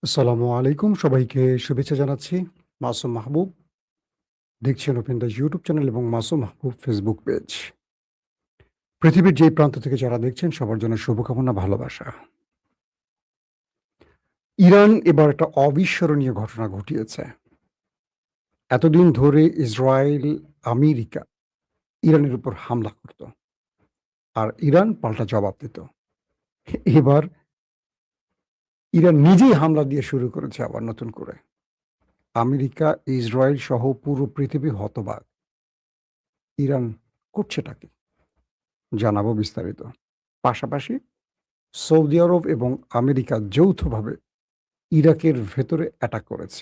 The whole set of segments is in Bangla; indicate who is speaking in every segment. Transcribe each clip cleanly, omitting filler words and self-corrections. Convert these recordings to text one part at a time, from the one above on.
Speaker 1: আসসালামু আলাইকুম। সবাইকে শুভেচ্ছা জানাচ্ছি। মাসুম মাহবুব। দেখছেন ওপেন দ্য ইউটিউব চ্যানেল এবং মাসুম মাহবুব ফেসবুক পেজ। পৃথিবীর যেই প্রান্ত থেকে যারা দেখছেন সবার জন্য শুভকামনা, ভালোবাসা। ইরান এবার একটা অবিস্মরণীয় ঘটনা ঘটিয়েছে। এতদিন ধরে ইসরায়েল, আমেরিকা ইরানের উপর হামলা করত। আর ইরান পাল্টা জবাব দিত। এবার ইরান নিজেই হামলা দিয়ে শুরু করেছে আবার নতুন করে। আমেরিকা, ইসরায়েল সহ পুরো পৃথিবী হতবাক। ইরান করছেটা কি? জানাবো বিস্তারিত। পাশাপাশি সৌদি আরব এবং আমেরিকা যৌথভাবে ইরাকের ভেতরে অ্যাটাক করেছে।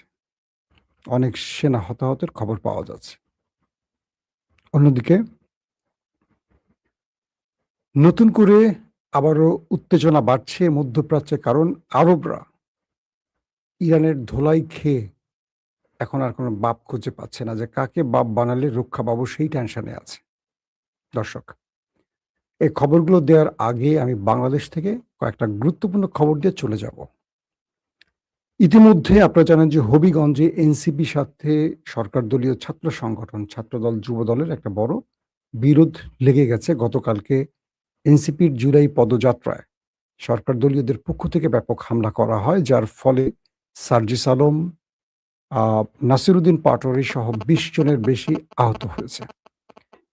Speaker 1: অনেক সেনা হতাহতের খবর পাওয়া যাচ্ছে। অন্যদিকে নতুন করে আবারও উত্তেজনা বাড়ছে মধ্যপ্রাচ্যে, কারণ আরবরা ইরানের ধোলাই খেয়ে এখন আর কোনো বাপ খুঁজে পাচ্ছে না, যে কাকে বাপ বানালে রক্ষা পাবো সেই টেনশনে আছে। দর্শক, এই খবরগুলো দেওয়ার আগে আমি বাংলাদেশ থেকে কয়েকটা গুরুত্বপূর্ণ খবর দিয়ে চলে যাব। ইতিমধ্যে আপনারা জানেন যে হবিগঞ্জে এনসিপির সাথে সরকার দলীয় ছাত্র সংগঠন, ছাত্রদল, যুবদলের একটা বড় বিরোধ লেগে গেছে। গতকালকে এনসিপির জুলাই পদযাত্রায় সরকার দলীয়দের পক্ষ থেকে ব্যাপক হামলা করা হয়, যার ফলে সার্জিস আলম, নাসিরুদ্দিন পাটোয়ারি সহ ২০ জনের বেশি আহত হয়েছে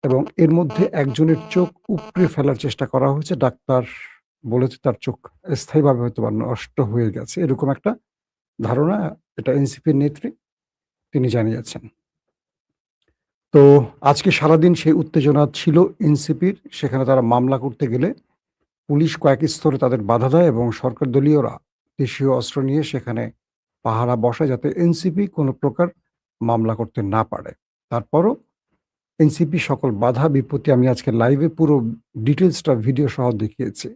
Speaker 1: এবং এর মধ্যে একজনের চোখ উপড়ে ফেলার চেষ্টা করা হয়েছে। ডাক্তার বলেছে তার চোখ স্থায়ীভাবে হয়তোবা নষ্ট হয়ে গেছে। এরকম একটা ধারণা, এটা এনসিপির নেত্রী তিনি জানিয়েছেন। তো আজকে সারাদিন সেই উত্তেজনা ছিল এনসিপির। সেখানে তারা মামলা করতে গেলে পুলিশ কয়েক স্তরে তাদের বাধা দেয় এবং সরকার দলীয়রা দেশীয় অস্ত্র নিয়ে সেখানে পাহারা বসায়, যাতে এনসিপি কোনো প্রকার মামলা করতে না পারে। তারপরও এনসিপি সকল বাধা বিপত্তি আমি আজকে লাইভে পুরো ডিটেলসটা ভিডিও সহ দেখিয়েছি।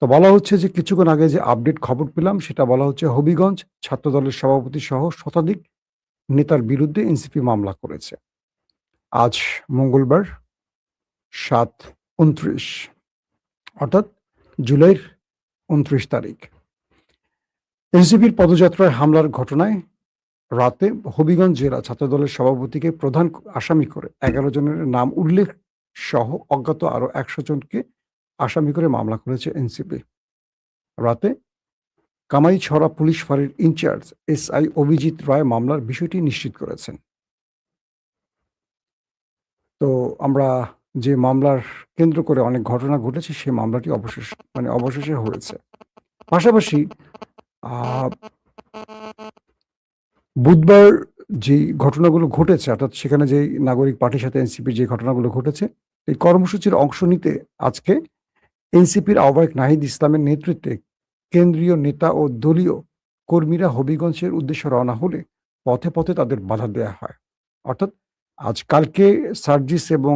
Speaker 1: তো বলা হচ্ছে যে কিছুক্ষণ আগে যে আপডেট খবর পেলাম, সেটা বলা হচ্ছে হবিগঞ্জ ছাত্রদলের সভাপতি সহ শতাধিক নেতার বিরুদ্ধে এনসিপি মামলা করেছে। আজ মঙ্গলবার ৭-২৯, অর্থাৎ জুলাইয়ের ২৯ তারিখ এনসিপির পদযাত্রায় হামলার ঘটনায় রাতে হবিগঞ্জ জেলা ছাত্রদলের সভাপতিকে প্রধান আসামি করে ১১ জনের নাম উল্লেখ সহ অজ্ঞাত আরো ১০০ জনকে আসামি করে মামলা করেছে এনসিপি। রাতে কামাইছড়া পুলিশ ফাঁড়ির ইনচার্জ এসআই অভিজিৎ রায় মামলার বিষয়টি নিশ্চিত করেছেন। তো আমরা যে মামলার কেন্দ্র করে অনেক ঘটনা ঘটেছে, সেই মামলাটি অবশেষে হয়েছে। পাশাপাশি আহ, বুধবার যেই ঘটনাগুলো ঘটেছে, অর্থাৎ সেখানে যেই নাগরিক পার্টির সাথে এনসিপির যে ঘটনাগুলো ঘটেছে, এই কর্মসূচির অংশ নিতে আজকে এনসিপির আহ্বায়ক নাহিদ ইসলামের নেতৃত্বে কেন্দ্রীয় নেতা ও দলীয় কর্মীরা হবিগঞ্জের উদ্দেশ্যে রওনা হলে পথে পথে তাদের বাধা দেয়া হয়। অর্থাৎ কালকে সার্জিস এবং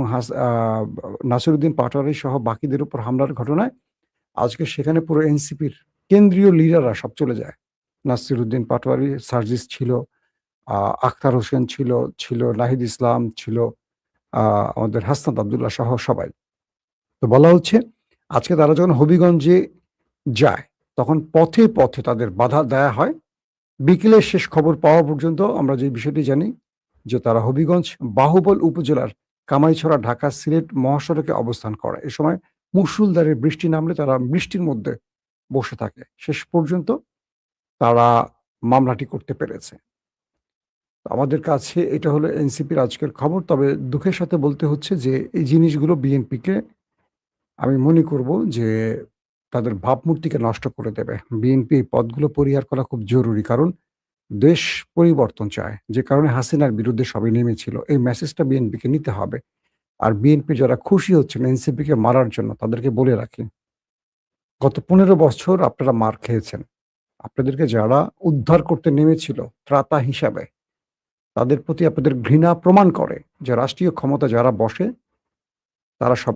Speaker 1: নাসিরুদ্দিন পাটোয়ারি সহ বাকিদের উপর হামলার ঘটনায় আজকে সেখানে পুরো এনসিপির কেন্দ্রীয় লিডাররা সব চলে যায়। নাসিরুদ্দিন পাটোয়ারি, সার্জিস ছিল, আখতার হোসেন ছিল, নাহিদ ইসলাম ছিল, আমাদের হাসনাত আব্দুল্লাহ সহ সবাই। তো বলা হচ্ছে আজকে তারা যখন হবিগঞ্জে যায়, তখন পথে পথে তাদের বাধা দেয়া হয়। বিকেলের শেষ খবর পাওয়া পর্যন্ত আমরা যে বিষয়টি জানি, যে তারা হবিগঞ্জ বাহুবল উপজেলার কামাইছড়া ঢাকা সিলেট মহাসড়কে অবস্থান করে। এ সময় মুষলধারে বৃষ্টি নামলে তারা বৃষ্টির মধ্যে বসে থাকে। শেষ পর্যন্ত তারা মামলাটি করতে পেরেছে। আমাদের কাছে এটা হলো এনসিপির আজকের খবর। তবে দুঃখের সাথে বলতে হচ্ছে যে এই জিনিসগুলো বিএনপিকে, আমি মনে করব যে তাদের ভাবমূর্তিকে নষ্ট করে দেবে। বিএনপি এই পদগুলো পরিহার করা খুব জরুরি। কারণ দেশ পরিবর্তন চায়। যে কারণে হাসিনার বিরুদ্ধে সবাই নেমেছিল। এই মেসেজটা বিএনপিকে নিতে হবে। আর বিএনপি যারা খুশি হচ্ছেন এনসিপিকে মারার জন্য, তাদেরকে বলে রাখি, গত ১৫ বছর আপনারা মার খেয়েছেন। আপনাদেরকে যারা উদ্ধার করতে নেমেছিল ত্রাতা হিসাবে, তাদের প্রতি আপনাদের ঘৃণা প্রমাণ করে যে রাষ্ট্রীয় ক্ষমতা যারা বসে তারা সব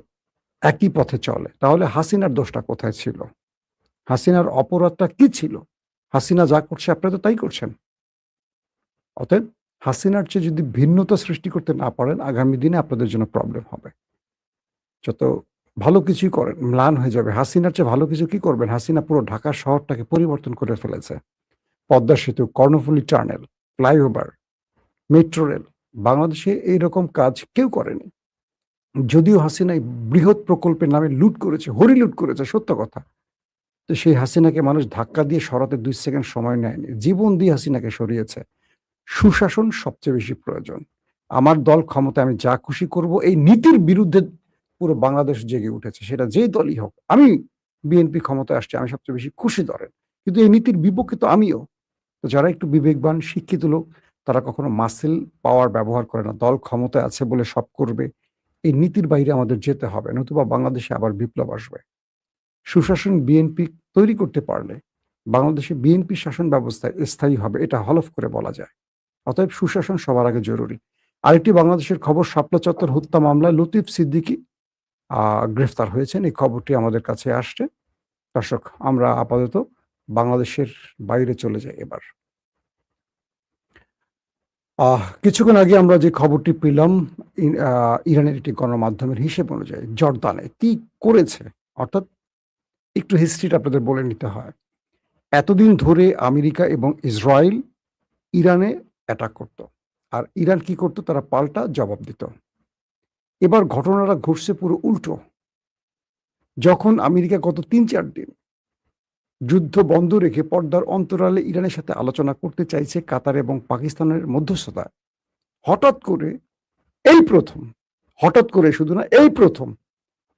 Speaker 1: একই পথে চলে। তাহলে হাসিনার দোষটা কোথায় ছিল? হাসিনার অপরাধটা কি ছিল? হাসিনা যা করছে আপনারা তো তাই করছেন। অতএব হাসিনার চেয়ে যদি ভিন্নতা সৃষ্টি করতে না পারেন, আগামী দিনে আপনাদের জন্য প্রবলেম হবে। যত ভালো কিছুই করেন, ম্লান হয়ে যাবে। হাসিনার চেয়ে ভালো কিছু কি করবেন? হাসিনা পুরো ঢাকা শহরটাকে পরিবর্তন করে ফেলেছে। পদ্মা সেতু, Karnaphuli tunnel, flyover, metro rail, বাংলাদেশে এইরকম কাজ কেউ করেনি। যদিও হাসিনা এই বৃহৎ প্রকল্পের নামে লুট করেছে, হরিলুট করেছে, সত্য কথা। তো সেই হাসিনাকে মানুষ ধাক্কা দিয়ে সরাতে ২ সেকেন্ড সময় নেয়নি। জীবন দিয়ে হাসিনাকে সরিয়েছে। সুশাসন সবচেয়ে বেশি প্রয়োজন। আমার দল ক্ষমতায় আমি যা খুশি করব, এই নীতির বিরুদ্ধে পুরো বাংলাদেশ জেগে উঠেছে। সেটা যেই দলই হোক। আমি বিএনপি ক্ষমতায় আসছে, আমি সবচেয়ে বেশি খুশি ধরেন। কিন্তু এই নীতির বিপক্ষে তো আমিও। তো যারা একটু বিবেকবান, শিক্ষিত লোক, তারা কখনো মাসল পাওয়ার ব্যবহার করে না। দল ক্ষমতায় আছে বলে সব করবে। এই নীতির বাইরে আমাদের যেতে হবে। নতুবা বাংলাদেশে আবার বিপ্লব আসবে। সুশাসন বিএনপি তৈরি করতে পারলে বাংলাদেশে বিএনপি শাসন ব্যবস্থা স্থায়ী হবে, এটা হলফ করে বলা যায়। অতএব সুশাসন সবার আগে জরুরি। আরেকটি বাংলাদেশের খবর, শাপলা চত্বর হত্যা মামলায় লতিফ সিদ্দিকী গ্রেফতার হয়েছেন। এই খবরটি আমাদের কাছে আসছে। দর্শক, আমরা আপাতত বাংলাদেশের বাইরে চলে যাই এবার। কিছুক্ষণ আগে আমরা যে খবরটি পেলাম, ইরানের একটি গণমাধ্যমের হিসেব অনুযায়ী জর্দানে কি করেছে, অর্থাৎ একটু হিস্ট্রিটা আপনাদের বলে নিতে হয়। এতদিন ধরে আমেরিকা এবং ইসরায়েল ইরানে অ্যাটাক করত, আর ইরান কি করত, তারা পাল্টা জবাব দিত। এবার ঘটনাটা ঘটছে পুরো উল্টো। যখন আমেরিকা গত ৩-৪ দিন যুদ্ধ বন্ধ রেখে পর্দার অন্তরালে ইরানের সাথে আলোচনা করতে চাইছে কাতার এবং পাকিস্তানের মধ্যস্থতায়, হঠাৎ করে হঠাৎ করে শুধু না, এই প্রথম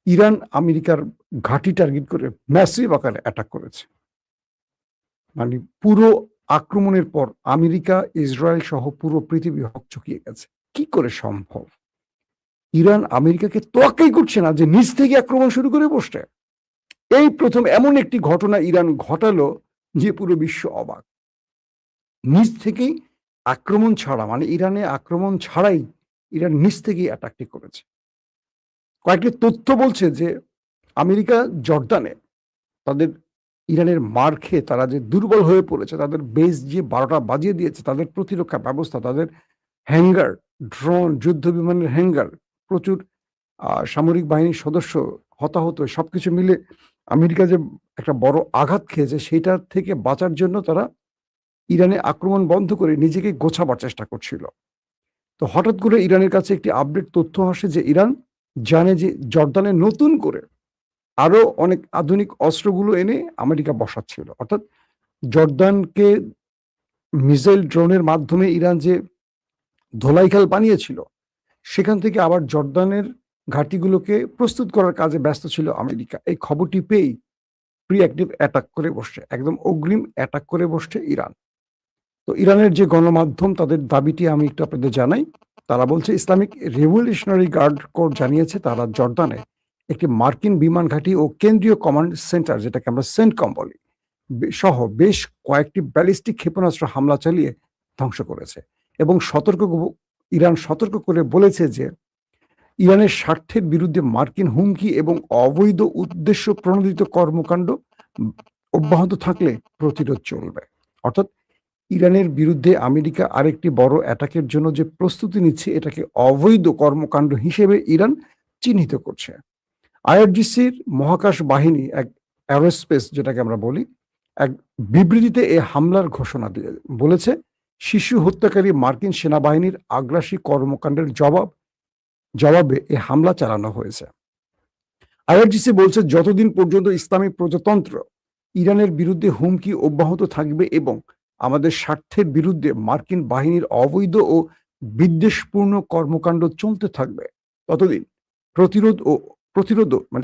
Speaker 1: ইরান আমেরিকার ঘাঁটি টার্গেট করে ম্যাসিভ আকারে অ্যাটাক করেছে। মানে পুরো আক্রমণের পর আমেরিকা, ইসরায়েল সহ পুরো পৃথিবী হকচকিয়ে গেছে। কি করে সম্ভব? ইরান আমেরিকাকে তোয়াক্কাই করছে না যে নিজ থেকে আক্রমণ শুরু করে বসছে। এই প্রথম এমন একটি ঘটনা ইরান ঘটালো যে পুরো বিশ্ব অবাক। নিজ থেকেই আক্রমণ ছাড়া, মানে ইরানে আক্রমণ ছাড়াই ইরান নিজ থেকেই অ্যাটাকটি করেছে। কয়েকটি তথ্য বলছে যে আমেরিকা জর্দানে তাদের ইরানের মার খেয়ে তারা যে দুর্বল হয়ে পড়েছে, তাদের বেস যে ১২টা বাজিয়ে দিয়েছে, তাদের প্রতিরক্ষা ব্যবস্থা, তাদের হ্যাঙ্গার, ড্রোন, যুদ্ধ বিমানের হ্যাঙ্গার, প্রচুর সামরিক বাহিনীর সদস্য হতাহত, সবকিছু মিলে আমেরিকা যে একটা বড় আঘাত খেয়েছে, সেইটার থেকে বাঁচার জন্য তারা ইরানে আক্রমণ বন্ধ করে নিজেকে গোছাবার চেষ্টা করছিল। তো হঠাৎ করে ইরানের কাছে একটি আপডেট তথ্য আসে যে ইরান জানে যে জর্দানে নতুন করে আরো অনেক আধুনিক অস্ত্রগুলো এনে আমেরিকা বসাচ্ছিল। অর্থাৎ জর্দানকে মিসাইল ড্রোনের মাধ্যমে ইরান যে ধোলাইখাল বানিয়েছিল, সেখান থেকে আবার জর্দানের ঘাঁটিগুলোকে প্রস্তুত করার কাজে ব্যস্ত ছিল আমেরিকা। এই খবরটি পেয়েই প্রিঅ্যাক্টিভ অ্যাটাক করে বসছে, একদম অগ্রিম অ্যাটাক করে বসছে ইরান। তো ইরানের যে গণমাধ্যম, তাদের দাবিটি আমি একটু আপনাদের জানাই। তারা বলছে ইসলামিক রেভলিউশনারি গার্ড কোর জানিয়েছে তারা জর্দানে একটি মার্কিন বিমান ঘাঁটি ও কেন্দ্রীয় কমান্ড সেন্টার, যেটাকে আমরা সেন্টকম বলি, সহ বেশ কয়েকটি ব্যালিস্টিক ক্ষেপণাস্ত্র হামলা চালিয়ে ধ্বংস করেছে। এবং ইরান সতর্ক করে বলেছে যে ইরানের স্বার্থের বিরুদ্ধে মার্কিন হুমকি এবং অবৈধ উদ্দেশ্য প্রণোদিত কর্মকাণ্ড অব্যাহত থাকলে প্রতিরোধ চলবে। অর্থাৎ ইরানের বিরুদ্ধে আমেরিকা আরেকটি বড় অ্যাটাকের জন্য যে প্রস্তুতি নিচ্ছে, এটাকে অবৈধ কর্মকাণ্ড হিসেবে ইরান চিহ্নিত করছে। আইআরজিসির মহাকাশ বাহিনী, এক অ্যারোস্পেস যেটাকে আমরা বলি, এক বিবৃতিতে এই হামলার ঘোষণা দিয়ে বলেছে শিশু হত্যাকারী মার্কিন সেনাবাহিনীর আগ্রাসী কর্মকাণ্ডের জবাবে এই হামলা চালানো হয়েছে। আইআরজিসি বলছে যতদিন পর্যন্ত ইসলামী প্রজাতন্ত্র ইরানের বিরুদ্ধে হুমকি অব্যাহত থাকবে এবং আমাদের স্বার্থের বিরুদ্ধে মার্কিন বাহিনীর অবৈধ ও বিদ্বেষপূর্ণ কর্মকাণ্ড চলতে থাকবে,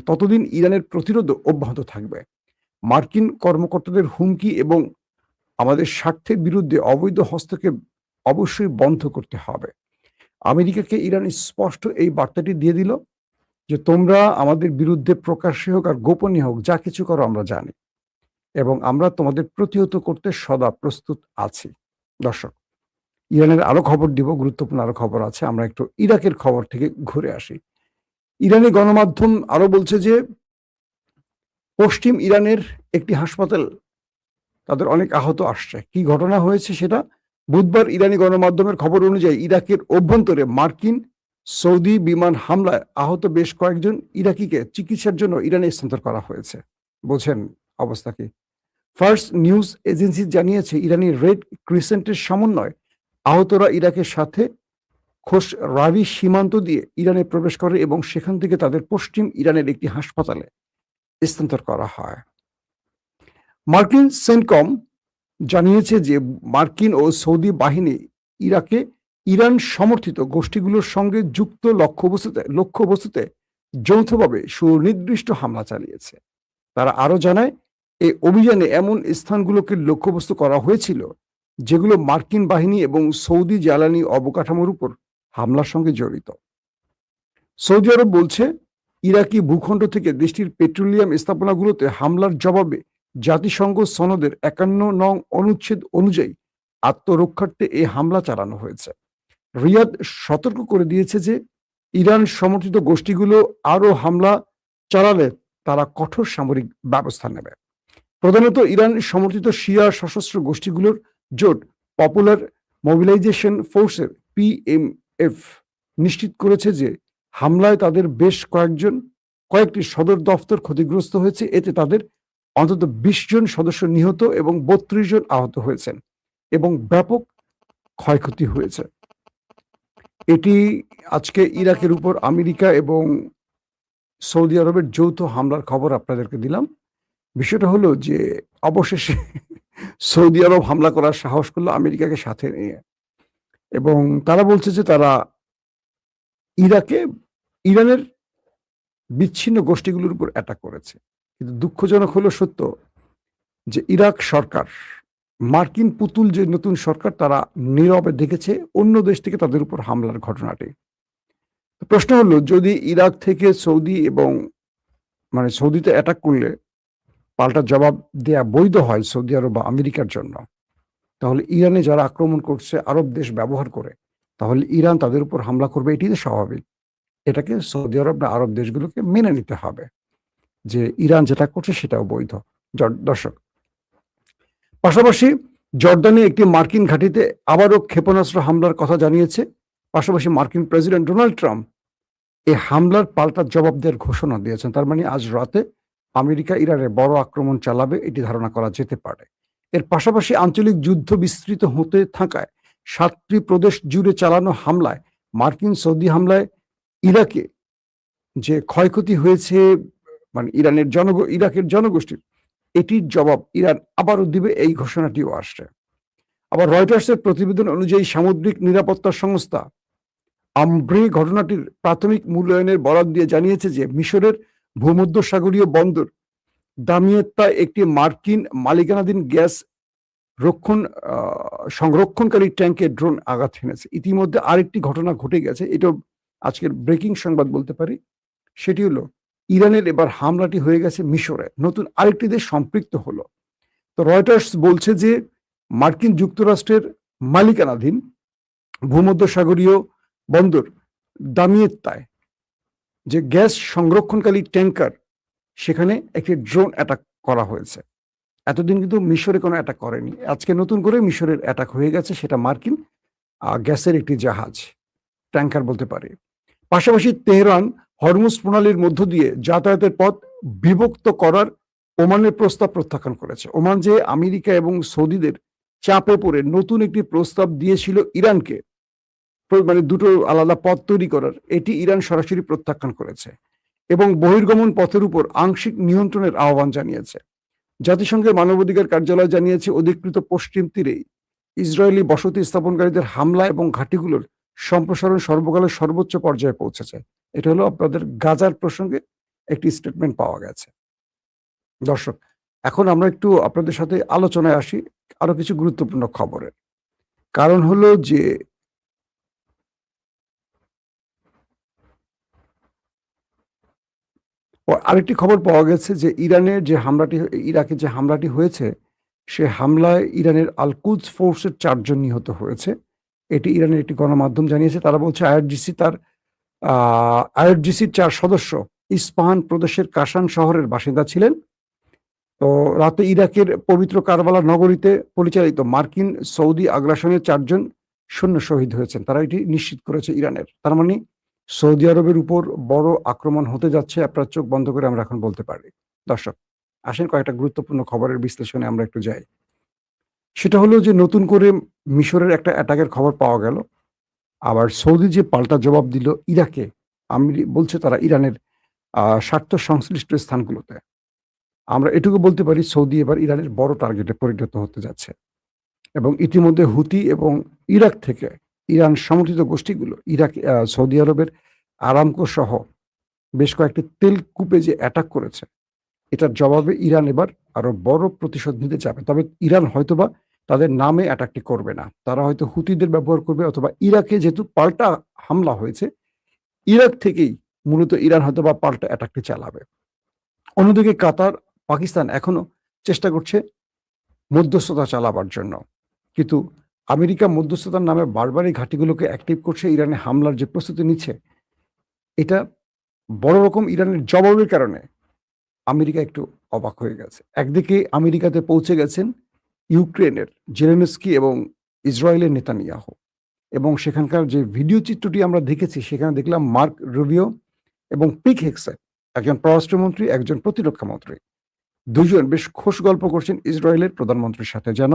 Speaker 1: ততদিন ইরানের প্রতিরোধও অব্যাহত থাকবে। মার্কিন কর্মকর্তাদের হুমকি এবং আমাদের স্বার্থের বিরুদ্ধে অবৈধ হস্তক্ষেপ অবশ্যই বন্ধ করতে হবে। আমেরিকাকে ইরান স্পষ্ট এই বার্তাটি দিয়ে দিল যে তোমরা আমাদের বিরুদ্ধে প্রকাশ্যে হোক আর গোপনে হোক যা কিছু করো আমরা জানি, এবং আমরা তোমাদের প্রতিহত করতে সদা প্রস্তুত আছি। দর্শক, ইরানের আরো খবর দিব, গুরুত্বপূর্ণ আরো খবর আছে। আমরা একটু ইরাকের খবর থেকে ঘুরে আসি। ইরানি গণমাধ্যম আরো বলছে যে পশ্চিম ইরানের একটি হাসপাতাল, তাদের অনেক আহত আসছে। কি ঘটনা হয়েছে সেটা বুধবার ইরানি গণমাধ্যমের খবর অনুযায়ী ইরাকের অভ্যন্তরে মার্কিন সৌদি বিমান হামলায় আহত বেশ কয়েকজন ইরাকিকে চিকিৎসার জন্য ইরানে স্থানান্তর করা হয়েছে। বোঝেন অবস্থা কি? ফার্স্ট নিউজ এজেন্সি জানিয়েছে ইরানি রেড ক্রিসেন্টের সমন্বয় আহতরা ইরাকের সাথে খোস রাবি সীমান্ত দিয়ে ইরানে প্রবেশ করে এবং সেখান থেকে তাদের পশ্চিম ইরানের একটি হাসপাতালে স্থানান্তর করা হয়। মার্কিন সেন্টকম জানিয়েছে যে মার্কিন ও সৌদি বাহিনী ইরাকে ইরান সমর্থিত গোষ্ঠীগুলোর সঙ্গে যুক্ত লক্ষ্যবস্তুতে যৌথভাবে সুনির্দিষ্ট হামলা চালিয়েছে। তারা আরো জানায় এই অভিযানে এমন স্থানগুলোকে লক্ষ্যবস্তু করা হয়েছিল যেগুলো মার্কিন বাহিনী এবং সৌদি জ্বালানি অবকাঠামোর উপর হামলার সঙ্গে জড়িত। সৌদি আরব বলছে ইরাকি ভূখণ্ড থেকে দেশটির পেট্রোলিয়াম স্থাপনাগুলোতে হামলার জবাবে জাতিসংঘ সনদের 51 নং অনুচ্ছেদ অনুযায়ী আত্মরক্ষার্থে এই হামলা চালানো হয়েছে। রিয়াদ সতর্ক করে দিয়েছে যে ইরান সমর্থিত গোষ্ঠীগুলো আরো হামলা চালালে তারা কঠোর সামরিক ব্যবস্থা নেবে। প্রধানত ইরান সমর্থিত শিয়া সশস্ত্র গোষ্ঠীগুলোর জোট পপুলার মোবিলাইজেশন ফোর্সের PMF নিশ্চিত করেছে যে হামলায় তাদের বেশ কয়েকটি সদর দফতর ক্ষতিগ্রস্ত হয়েছে। এতে তাদের অন্তত 20 জন সদস্য নিহত এবং 32 জন আহত হয়েছেন এবং ব্যাপক ক্ষয়ক্ষতি হয়েছে। এটি আজকে ইরাকের উপর আমেরিকা এবং সৌদি আরবের যৌথ হামলার খবর আপনাদেরকে দিলাম। বিষয়টা হলো যে অবশেষে সৌদি আরব হামলা করার সাহস করলো আমেরিকাকে সাথে নিয়ে, এবং তারা বলছে যে তারা ইরানের বিচ্ছিন্ন গোষ্ঠীগুলোর উপর অ্যাটাক করেছে। কিন্তু দুঃখজনক হলো সত্য যে ইরাক সরকার, মার্কিন পুতুল যে নতুন সরকার, তারা নীরবে দেখেছে অন্য দেশ থেকে তাদের উপর হামলার ঘটনাটি। প্রশ্ন হলো যদি ইরাক থেকে সৌদি এবং সৌদিতে অ্যাটাক করলে পাল্টা জবাব দেয়া বৈধ হয় সৌদি আরব বা আমেরিকার জন্য, তাহলে ইরানে যারা আক্রমণ করছে আরব দেশ ব্যবহার করে, তাহলে ইরান তাদের উপর হামলা করবে, এটি তো স্বাভাবিক। এটাকে সৌদি আরব বা আরব দেশগুলোকে মেনে নিতে হবে যে ইরান যেটা করছে সেটাও বৈধ। দর্শক, পাশাপাশি জর্দানে একটি মার্কিন ঘাঁটিতে আবারও ক্ষেপণাস্ত্র হামলার কথা জানিয়েছে। পাশাপাশি মার্কিন প্রেসিডেন্ট ডোনাল্ড ট্রাম্প এই হামলার পাল্টা জবাব দেওয়ার ঘোষণা দিয়েছেন। তার মানে আজ রাতে আমেরিকা ইরানে বড় আক্রমণ চালাবে, এটি ধারণা করা যেতে পারে। এর পাশাপাশি আঞ্চলিক যুদ্ধ বিস্তৃত হতে থাকায় 7টি প্রদেশ জুড়ে চালানো হামলায়, মার্কিন সৌদি হামলায় ইরাকে যে ক্ষয়ক্ষতি হয়েছে ইরাকের জনগোষ্ঠীর, এটির জবাব ইরান আবারও দিবে, এই ঘোষণাটিও আসছে। আবার রয়টার্সের প্রতিবেদন অনুযায়ী সামুদ্রিক নিরাপত্তা সংস্থা আমব্রে ঘটনাটির প্রাথমিক মূল্যায়নের বরাত দিয়ে জানিয়েছে যে মিশরের ভূমধ্যসাগরীয় বন্দর দামিয়েত্তায় একটি মার্কিন মালিকানাধীন গ্যাস সংরক্ষণকারী ট্যাঙ্কে ড্রোন আঘাত হেনেছে। ইতিমধ্যে আরেকটি ঘটনা ঘটে গেছে, এটা আজকের ব্রেকিং সংবাদ বলতে পারি। সেটি হলো ইরানের এবার হামলাটি হয়ে গেছে মিশরে, নতুন আরেকটি দেশ সম্পৃক্ত হলো। তো রয়টার্স বলছে যে মার্কিন যুক্তরাষ্ট্রের মালিকানাধীন ভূমধ্যসাগরীয় বন্দর দামিয়েত্তায় যে গ্যাস সংরক্ষণকারী ট্যাঙ্কার, সেখানে একটি ড্রোন অ্যাটাক করা হয়েছে। এতদিন কিন্তু মিশরে কোনো অ্যাটাক করেনি, আজকে নতুন করে মিশরের অ্যাটাক হয়ে গেছে। সেটা মার্কিন গ্যাসের একটি জাহাজ, ট্যাঙ্কার বলতে পারি। পাশাপাশি তেহরান হরমুজ প্রণালীর মধ্য দিয়ে যাতায়াতের পথ বিভক্ত করার ওমানের প্রস্তাব প্রত্যাখ্যান করেছে। ওমান যে আমেরিকা এবং সৌদিদের চাপে পড়ে নতুন একটি প্রস্তাব দিয়েছিল ইরানকে, দুটো আলাদা পথ তৈরি করার, এটি ইরান সরাসরি প্রত্যাখ্যান করেছে এবং বহির্গমন পথের উপর আংশিক নিয়ন্ত্রণের আহ্বান জানিয়েছে। জাতিসংঘের মানবাধিকার কার্যালয় জানিয়েছে অধিকৃত পশ্চিম তীরে ইসরায়েলি বসতি স্থাপনকারীদের হামলা এবং ঘাঁটিগুলোর সম্প্রসারণ সর্বকালের সর্বোচ্চ পর্যায়ে পৌঁছেছে। এটা হলো আপনাদের গাজার প্রসঙ্গে একটি স্টেটমেন্ট পাওয়া গেছে। দর্শক, এখন আমরা একটু আপনাদের সাথে আলোচনায় আসি আরো কিছু গুরুত্বপূর্ণ খবরের। কারণ হলো যে আরেকটি খবর পাওয়া গেছে যে ইরাকে যে হামলাটি হয়েছে, সে হামলায় ইরানের আল-কুদস ফোর্সের 4 জন নিহত হয়েছে। এটি ইরানের একটি গণমাধ্যম জানিয়েছে। তারা বলছে আইআরজিসির 4 সদস্য ইস্পাহান প্রদেশের কাশান শহরের বাসিন্দা ছিলেন। তো রাতে ইরাকের পবিত্র কারবালা নগরীতে পরিচালিত মার্কিন সৌদি আগ্রাসনের 4 জন সৈন্য শহীদ হয়েছেন, তারা এটি নিশ্চিত করেছে ইরানের। তার মানে সৌদি আরবের উপর বড় আক্রমণ হতে যাচ্ছে, আপনার চোখ বন্ধ করে আমরা এখন বলতে পারি। দর্শক, আসেন কয়েকটা গুরুত্বপূর্ণ খবরের বিশ্লেষণে আমরা একটু যাই। সেটা হলো যে নতুন করে মিশরের একটা অ্যাটাকের খবর পাওয়া গেল। আবার সৌদি যে পাল্টা জবাব দিল ইরাকে, বলছে তারা ইরানের স্বার্থ সংশ্লিষ্ট স্থানগুলোতে। আমরা এটুকু বলতে পারি সৌদি এবার ইরানের বড় টার্গেটে পরিণত হতে যাচ্ছে। এবং ইতিমধ্যে হুতি এবং ইরাক থেকে ইরান সমর্থিত গোষ্ঠীগুলো সৌদি আরবের আরামকো সহ বেশ কয়েকটি তেল কূপে যে অ্যাটাক করেছে, এটার জবাবে ইরান এবার আরো বড় প্রতিশোধ নিতে যাবে। তবে ইরান হয়তোবা তাদের নামে অ্যাটাকটি করবে না। তারা হয়তো হুতিদের ব্যবহার করবে, অথবা ইরাকে যেহেতু পাল্টা হামলা হয়েছে, ইরাক থেকেই মূলত ইরান হয়তোবা পাল্টা অ্যাটাকটি চালাবে। অন্যদিকে কাতার, পাকিস্তান এখনো চেষ্টা করছে মধ্যস্থতা চালাবার জন্য। কিন্তু আমেরিকা মধ্যস্থতার নামে বারবারই ঘাঁটিগুলোকে অ্যাক্টিভ করছে, ইরানে হামলার যে প্রস্তুতি নিচ্ছে, এটা বড় রকম ইরানের জবাবের কারণে আমেরিকা একটু অবাক হয়ে গেছে। একদিকে আমেরিকাতে পৌঁছে গেছেন ইউক্রেনের জেলেনস্কি এবং ইসরায়েলের নেতানিয়াহু, এবং সেখানকার যে ভিডিও চিত্রটি আমরা দেখেছি, সেখানে দেখলাম মার্ক রুবিও এবং পিট হেগসেট, একজন পররাষ্ট্রমন্ত্রী, একজন প্রতিরক্ষা মন্ত্রী, দুজন বেশ খোশ গল্প করছেন ইসরায়েলের প্রধানমন্ত্রীর সাথে, যেন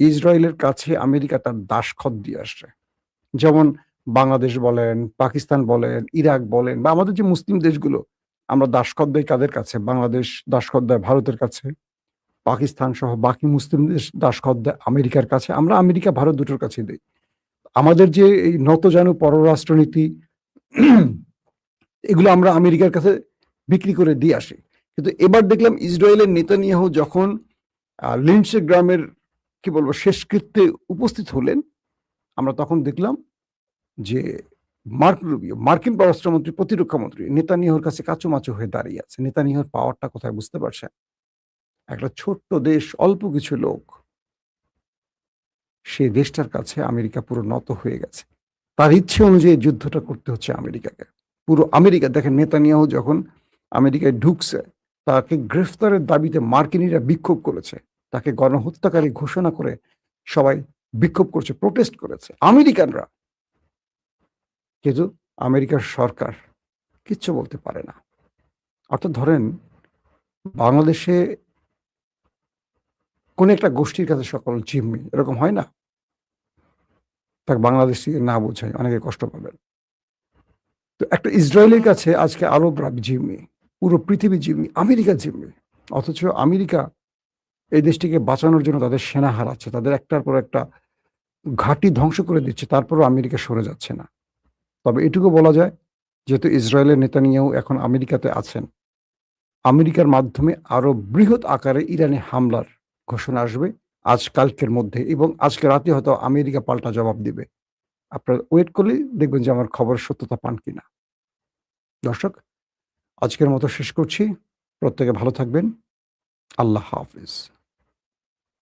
Speaker 1: ইসরায়েলের কাছে আমেরিকা তার দাসখত দিয়ে আসছে। যেমন বাংলাদেশ বলেন, পাকিস্তান বলেন, ইরাক বলেন, বা আমাদের যে মুসলিম দেশগুলো, আমরা দাসখত দেই কাদের কাছে? বাংলাদেশ দাসখত দেয় ভারতের কাছে, পাকিস্তান সহ বাকি মুসলিম দেশ দাসখত দেয় আমেরিকার কাছে। আমরা আমেরিকা, ভারত দুটোর কাছেই দেই। আমাদের যে এই নতজানু পররাষ্ট্রনীতি, এগুলো আমরা আমেরিকার কাছে বিক্রি করে দিয়ে আসি। কিন্তু এবার দেখলাম ইসরায়েলের নেতানিয়াহু যখন লিন্ডসে গ্রামের কি বলবো শেষকৃত্যে উপস্থিত হলেন, আমরা তখন দেখলাম যে মার্ক রুবিও, মার্কিন পররাষ্ট্রমন্ত্রী, প্রতিরক্ষা মন্ত্রী, নেতানিয়াহুর কাছে কাঁচুমাচু হয়ে দাঁড়িয়ে আছে। নেতানিয়াহুর পাওয়ারটা কোথায় বুঝতে পারছেন? একটা ছোট্ট দেশ, অল্প কিছু লোক, সেই দেশটার কাছে আমেরিকা পুরো নত হয়ে গেছে। তার ইচ্ছে অনুযায়ী যুদ্ধটা করতে হচ্ছে আমেরিকাকে। পুরো আমেরিকা দেখেন, নেতানিয়াহু যখন আমেরিকায় ঢুকছে, তাকে গ্রেফতারের দাবিতে মার্কিনিরা বিক্ষোভ করেছে। তাকে গণহত্যাকারী ঘোষণা করে সবাই বিক্ষোভ করছে, প্রোটেস্ট করেছে আমেরিকানরা। কিন্তু আমেরিকার সরকার কিচ্ছু বলতে পারে না। অর্থাৎ ধরেন, বাংলাদেশে কোন একটা গোষ্ঠীর কাছে সকল জিম্মি, এরকম হয় না? তাকে বাংলাদেশী না বোঝায়, অনেকে কষ্ট পাবেন। তো একটা ইসরায়েলের কাছে আজকে আরবরা জিম্মি, পুরো পৃথিবী জিম্মি, আমেরিকা জিম্মি। অথচ আমেরিকা এই দেশটিকে বাঁচানোর জন্য তাদের সেনা হারাচ্ছে, তাদের একটার পর একটা ঘাঁটি ধ্বংস করে দিচ্ছে, তারপরও আমেরিকা সরে যাচ্ছে না। তবে এটুকু বলা যায়, যেহেতু ইসরায়েলের নেতানিয়াহু এখন আমেরিকাতে আছেন, আমেরিকার মাধ্যমে আরো বৃহৎ আকারে ইরানে হামলার ঘোষণা আসবে আজ কালকের মধ্যে, এবং আজকে রাতে হয়তো আমেরিকা পাল্টা জবাব দিবে। আপনারা ওয়েট করলেই দেখবেন যে আমার খবরের সত্যতা পান কিনা। দর্শক, আজকের মতো শেষ করছি। প্রত্যেকে ভালো থাকবেন। আল্লাহ হাফিজ।